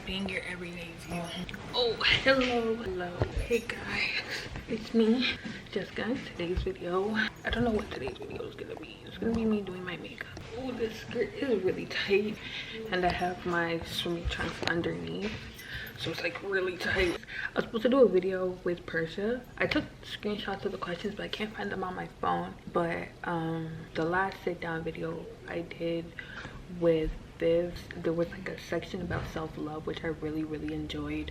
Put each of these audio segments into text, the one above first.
being your everyday view. Oh, hello. Hey guys, it's me, Jessica. In today's video, I don't know what today's video is gonna be. It's gonna be me doing my makeup. Oh, this skirt is really tight, and I have my swimming trunks underneath, so it's like really tight. I was supposed to do a video with Persia. I took screenshots of the questions, but I can't find them on my phone. But the last sit down video I did with Viv, there was like a section about self-love, which I really enjoyed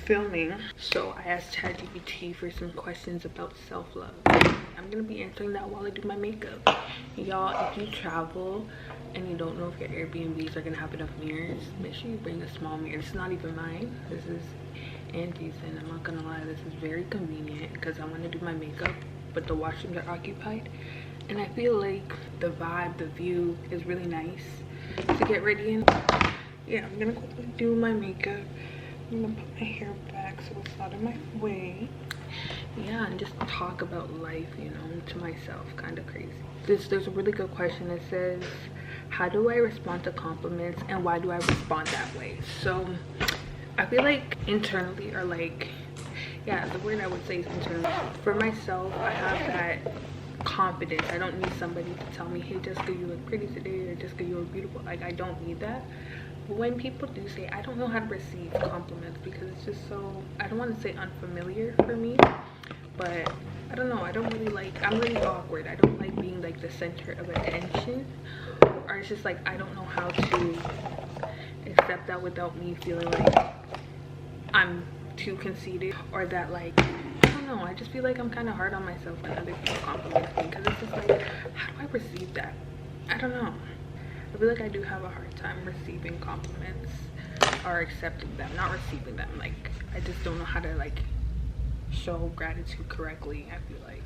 filming. So I asked ChatGPT for some questions about self-love. I'm gonna be answering that while I do my makeup. Y'all, if you travel and you don't know if your Airbnbs are gonna have enough mirrors, make sure you bring a small mirror. It's not even mine, this is Angie's, and I'm not gonna lie, this is very convenient because I want to do my makeup but the washrooms are occupied, and I feel like the vibe, the view is really nice to get ready in. Yeah, I'm gonna quickly do my makeup. I'm gonna put my hair back so it's not in my way. Yeah, and just talk about life, you know, to myself. Kind of crazy. There's a really good question. It says, how do I respond to compliments and why do I respond that way? So I feel like internally, or like, yeah, the word I would say is internally. For myself, I have that confidence. I don't need somebody to tell me, hey Jessica, you look pretty today, or Jessica, you look beautiful. Like, I don't need that. But when people do say, I don't know how to receive compliments because it's just so, I don't want to say unfamiliar for me, but I don't know, I don't really like, I'm really awkward. I don't like being like the center of attention, or it's just like I don't know how to accept that without me feeling like I'm too conceited, or that like, I don't know, I just feel like I'm kind of hard on myself when other people compliment me, because it's just like, how do I receive that? I don't know. I feel like I do have a hard time receiving compliments or accepting them, not receiving them. Like, I just don't know how to like show gratitude correctly. I feel like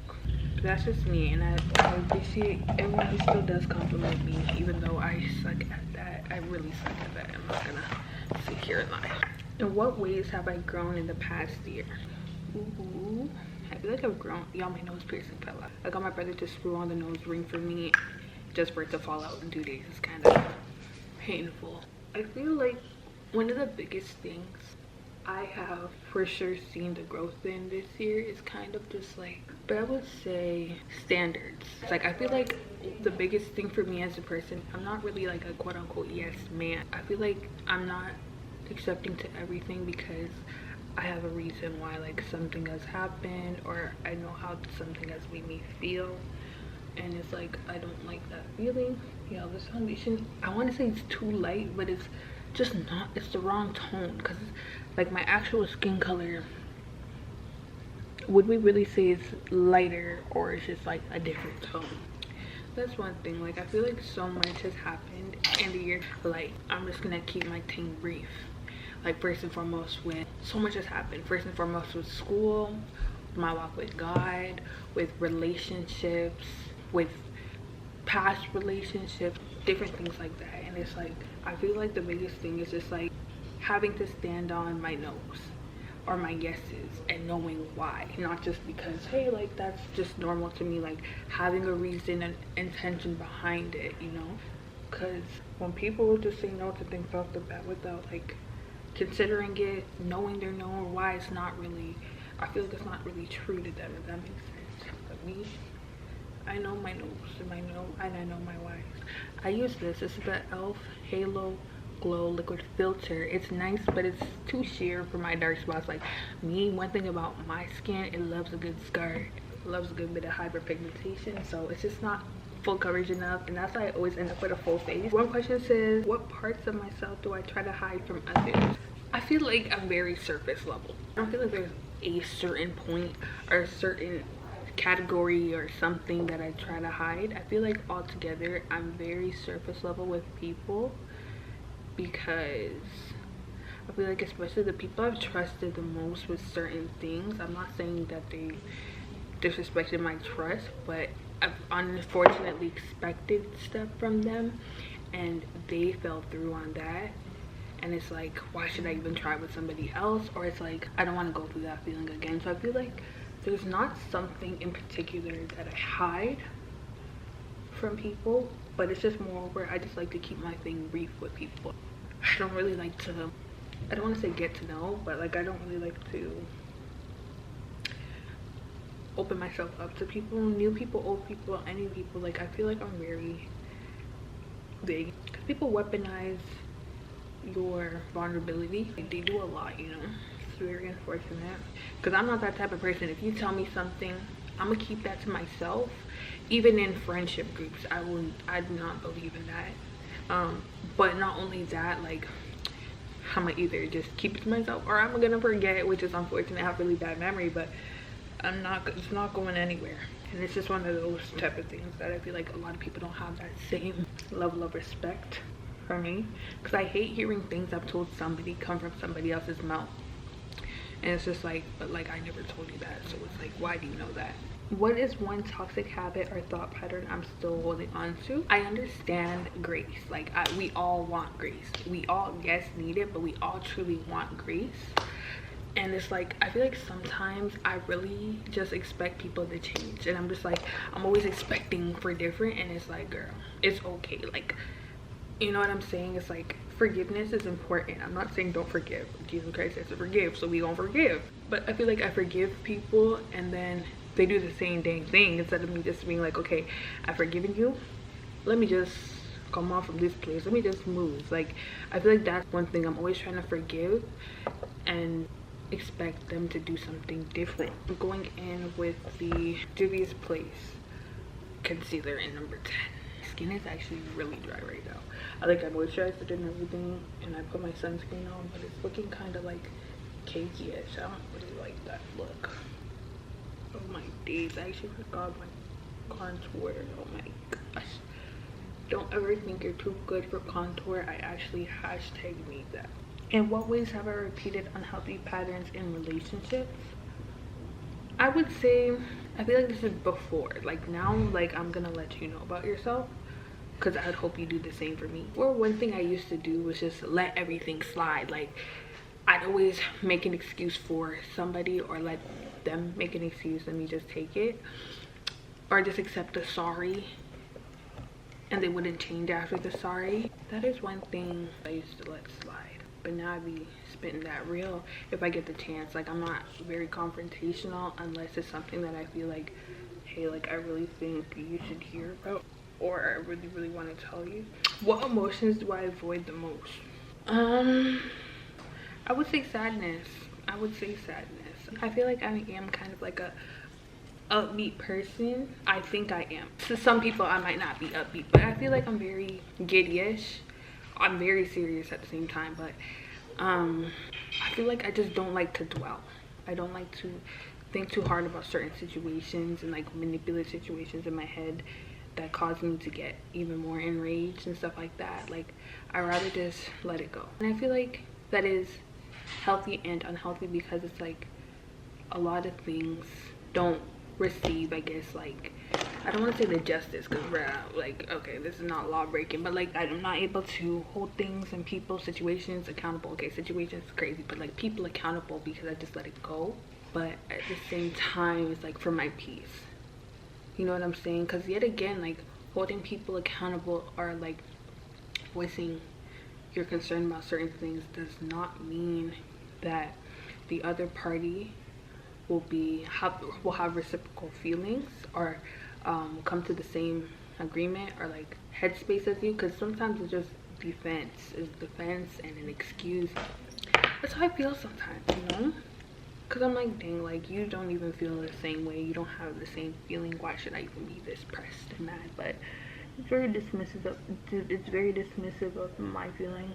that's just me, and I appreciate everyone who still does compliment me, even though I suck at that. I really suck at that. I'm not gonna sit here and lie. In what ways have I grown in the past year? Ooh, I feel like I've grown. Y'all, my nose piercing fell out. I got my brother to screw on the nose ring for me just for it to fall out in 2 days. It's kind of painful. I feel like one of the biggest things I have for sure seen the growth in this year is kind of just like, but I would say standards. It's like, I feel like the biggest thing for me as a person, I'm not really like a quote unquote yes man. I feel like I'm not accepting to everything because I have a reason why like something has happened, or I know how something has made me feel, and it's like I don't like that feeling. Yeah, this foundation, I want to say it's too light, but it's just not. It's the wrong tone, because like my actual skin color, would we really say it's lighter, or it's just like a different tone? That's one thing. Like, I feel like so much has happened in the year. Like, I'm just gonna keep my thing brief. Like, first and foremost, with so much has happened. First and foremost with school, my walk with God, with relationships, with past relationships, different things like that. And it's like, I feel like the biggest thing is just like having to stand on my no's or my yeses and knowing why, not just because, hey, like that's just normal to me. Like, having a reason and intention behind it, you know? Because when people just say no to things off the bat without like considering it, knowing their no or why, it's not really, I feel like it's not really true to them, if that makes sense. But me, I know my no's and my no, and I know my whys. I use this. This is the e.l.f. Halo Glow Liquid Filter. It's nice, but it's too sheer for my dark spots. Like me, one thing about my skin, it loves a good scar. It loves a good bit of hyperpigmentation, so it's just not full coverage enough, and that's why I always end up with a full face. One question says, what parts of myself do I try to hide from others? I feel like I'm very surface level. I don't feel like there's a certain point or a certain category or something that I try to hide. I feel like altogether I'm very surface level with people, because I feel like especially the people I've trusted the most with certain things, I'm not saying that they disrespected my trust, but I've unfortunately expected stuff from them and they fell through on that, and it's like, why should I even try with somebody else? Or it's like, I don't want to go through that feeling again. So I feel like there's not something in particular that I hide from people, but it's just more where I just like to keep my thing brief with people. I don't really like to I don't want to say get to know, but like I don't really like to open myself up to people, new people, old people, any people. Like I feel like I'm very big because people weaponize your vulnerability. Like, they do a lot, you know. It's very unfortunate because I'm not that type of person. If you tell me something, I'm gonna keep that to myself. Even in friendship groups, I do not believe in that. But not only that, like I'm gonna either just keep it to myself or I'm gonna forget, which is unfortunate. I have really bad memory, but it's not going anywhere. And it's just one of those type of things that I feel like a lot of people don't have that same level of respect for me, because I hate hearing things I've told somebody come from somebody else's mouth, and it's just like, but like I never told you that, so it's like, why do you know that? What is one toxic habit or thought pattern I'm still holding on to? I understand grace. Like we all want grace. We all, yes, need it, but we all truly want grace. And it's like, I feel like sometimes I really just expect people to change, and I'm just like, I'm always expecting for different, and it's like, girl, it's okay. Like, you know what I'm saying? It's like, forgiveness is important. I'm not saying don't forgive. Jesus Christ says to forgive, so we gonna forgive. But I feel like I forgive people and then they do the same dang thing, instead of me just being like, okay, I've forgiven you, let me just come off from this place, let me just move. Like I feel like that's one thing I'm always trying to forgive and expect them to do something different. I'm going in with the Juvia's Place concealer in number 10. Skin is actually really dry right now. I moisturized it and everything, and I put my sunscreen on, but it's looking kind of like cakey-ish. I don't really like that look. Oh my days, I actually forgot my contour. Oh my gosh. Don't ever think you're too good for contour. I actually hashtag need that. In what ways have I repeated unhealthy patterns in relationships? I would say, I feel like this is before. Like now, like I'm gonna let you know about yourself, because I'd hope you do the same for me. Or one thing I used to do was just let everything slide. Like I'd always make an excuse for somebody, or let them make an excuse, let me just take it, or just accept a sorry, and they wouldn't change after the sorry. That is one thing I used to let slide, but now I be spitting that real if I get the chance. Like I'm not very confrontational unless it's something that I feel like, hey, like I really think you should hear about, or I really want to tell you. What emotions do I avoid the most? I would say sadness. I feel like I am kind of like a upbeat person. I think I am. To some people I might not be upbeat, but I feel like I'm very giddy-ish. I'm very serious at the same time, but I feel like I just don't like to dwell. I don't like to think too hard about certain situations and like manipulate situations in my head that cause me to get even more enraged and stuff like that. Like I rather just let it go. And I feel like that is healthy and unhealthy, because it's like a lot of things don't receive, I guess, like, I don't want to say the justice, because we're like, okay, this is not law breaking, but like I'm not able to hold things and people, situations accountable. Okay, situations crazy, but like people accountable, because I just let it go. But at the same time, it's like for my peace, you know what I'm saying? Because yet again, like holding people accountable, or like voicing your concern about certain things, does not mean that the other party will have reciprocal feelings, or come to the same agreement or like headspace as you. Because sometimes it's just defense and an excuse. That's how I feel sometimes, you know, because I'm like, dang, like you don't even feel the same way, you don't have the same feeling, why should I even be this pressed and mad? But it's very dismissive of my feelings.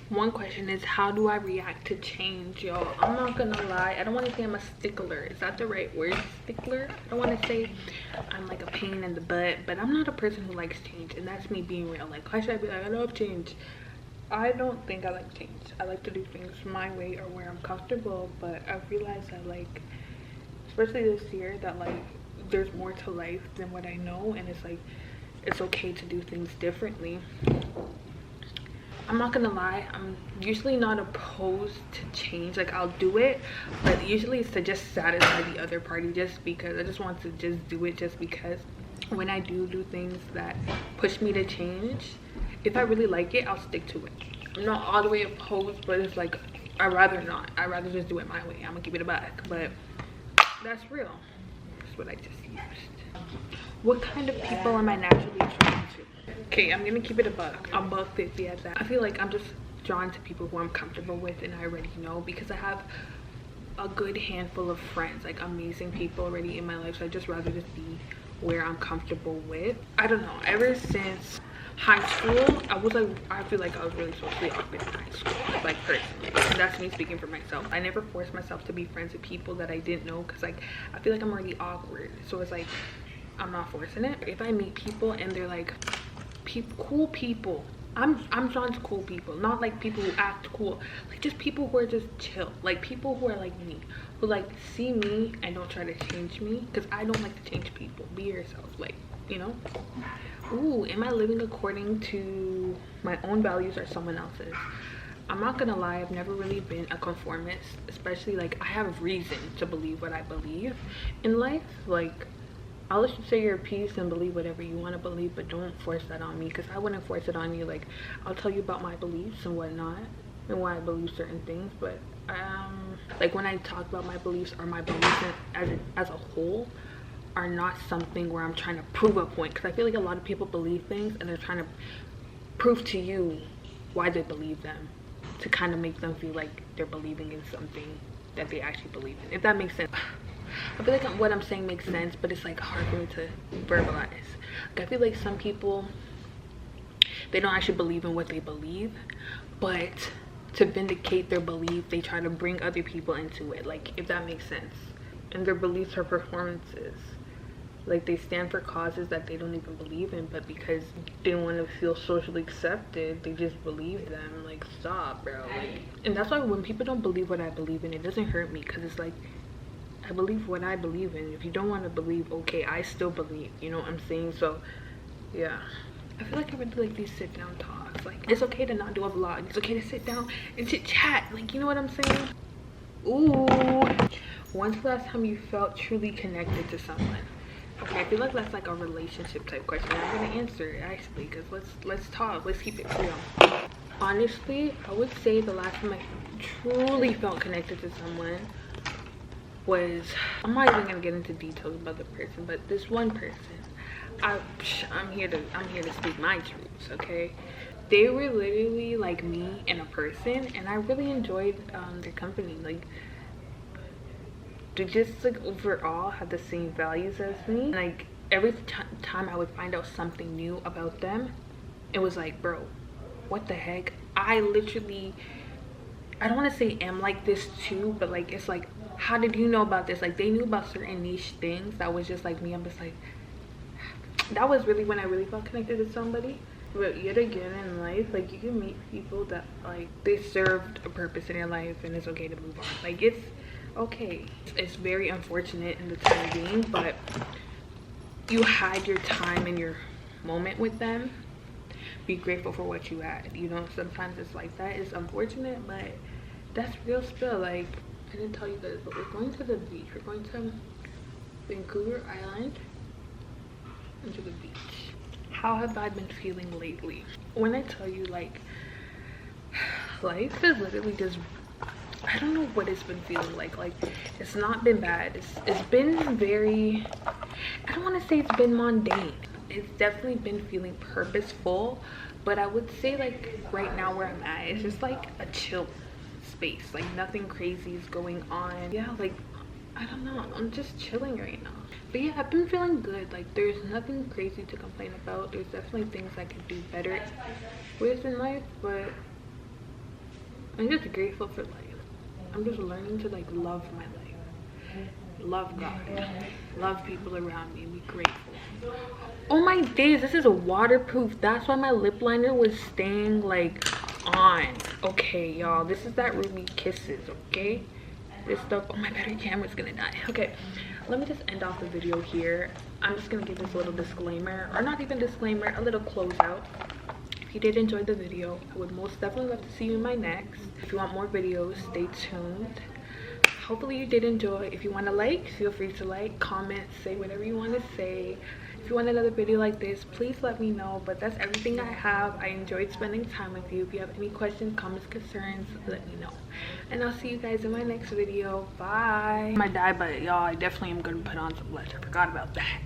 One question is, how do I react to change, y'all? I'm not gonna lie, I don't want to say I'm a stickler. Is that the right word, stickler? I don't want to say I'm like a pain in the butt, but I'm not a person who likes change, and that's me being real. Like, why should I be like, I love change? I don't think I like change. I like to do things my way or where I'm comfortable, but I realized that, like, especially this year, that like there's more to life than what I know, and it's like it's okay to do things differently. I'm not gonna lie, I'm usually not opposed to change. Like, I'll do it, but usually it's to just satisfy the other party, just because I just want to just do it, just because when I do things that push me to change, if I really like it, I'll stick to it. I'm not all the way opposed, but it's like I'd rather not. I'd rather just do it my way. I'm gonna give it a back, but that's real. That's what I just used. What kind of people am I naturally drawn to? Okay, I'm gonna keep it a buck. I'm buck 50 at that. I feel like I'm just drawn to people who I'm comfortable with and I already know, because I have a good handful of friends, like amazing people already in my life. So I just rather just be where I'm comfortable with. I don't know, ever since high school, I feel like I was really socially awkward in high school, like personally. And that's me speaking for myself. I never forced myself to be friends with people that I didn't know, because like I feel like I'm already awkward. So it's like I'm not forcing it. If I meet people and they're like cool people, I'm drawn to cool people, not like people who act cool, like just people who are just chill, like people who are like me, who like see me and don't try to change me, because I don't like to change people. Be yourself, like, you know. Ooh, am I living according to my own values or someone else's? I'm not gonna lie, I've never really been a conformist, especially like I have reason to believe what I believe in life. Like, I'll let you say your piece and believe whatever you want to believe, but don't force that on me, because I wouldn't force it on you. Like, I'll tell you about my beliefs and whatnot and why I believe certain things, but like when I talk about my beliefs, or my beliefs as a whole are not something where I'm trying to prove a point, because I feel like a lot of people believe things and they're trying to prove to you why they believe them, to kind of make them feel like they're believing in something that they actually believe in, if that makes sense. I feel like what I'm saying makes sense, but it's like hard for me to verbalize. Like, I feel like some people, they don't actually believe in what they believe, but to vindicate their belief, they try to bring other people into it, like, if that makes sense. And their beliefs are performances. Like, they stand for causes that they don't even believe in, but because they want to feel socially accepted, they just believe them. Like, stop, bro. Like, and that's why when people don't believe what I believe in, it doesn't hurt me, because it's like, I believe what I believe in. If you don't want to believe, okay, I still believe, you know what I'm saying? So yeah, I feel like I really like these sit down talks. Like, it's okay to not do a vlog, it's okay to sit down and chit chat, like, you know what I'm saying? Ooh, when's the last time you felt truly connected to someone? Okay, I feel like that's like a relationship type question. I'm gonna answer it actually, because let's talk, let's keep it real. Honestly, I would say the last time I truly felt connected to someone was, I'm not even gonna get into details about the person, but this one person, I'm here to speak my truths, okay? They were literally like me in a person, and I really enjoyed their company. Like, they just like overall had the same values as me. Like, every time I would find out something new about them, it was like, bro, what the heck? I literally, I don't want to say am like this too, but like, it's like, how did you know about this? Like, they knew about certain niche things that was just like me. I'm just like, that was really when I really felt connected to somebody. But yet again in life, like, you can meet people that like they served a purpose in your life, and it's okay to move on. Like, it's okay. It's very unfortunate in the time being, but you had your time and your moment with them. Be grateful for what you had, you know. Sometimes it's like that. It's unfortunate, but that's real spill. Like, I didn't tell you this, but we're going to the beach. We're going to Vancouver Island, into the beach. How have I been feeling lately? When I tell you, like, life is literally just, I don't know what it's been feeling like. Like, it's not been bad. It's been very, I don't want to say it's been mundane. It's definitely been feeling purposeful, but I would say, like, right now where I'm at, it's just like a chill space. Like, nothing crazy is going on. Yeah, like, I don't know, I'm just chilling right now. But yeah, I've been feeling good. Like, there's nothing crazy to complain about. There's definitely things I could do better with in life, but I'm just grateful for life. I'm just learning to like love my life, love God, love people around me, be grateful. Oh my days, this is a waterproof. That's why my lip liner was staying like on. Okay, y'all, this is that Ruby Kisses, okay? This stuff, oh my battery camera's gonna die. Okay, let me just end off the video here. I'm just gonna give this little disclaimer, or not even disclaimer, a little closeout. If you did enjoy the video, I would most definitely love to see you in my next. If you want more videos, stay tuned. hopefully you did enjoy. If you want to like, feel free to like, comment, say whatever you want to say. If you want another video like this, please let me know. But that's everything I have. I enjoyed spending time with you. If you have any questions, comments, concerns, let me know. And I'll see you guys in my next video. Bye. I might die, but y'all, I definitely am gonna put on some blush. I forgot about that.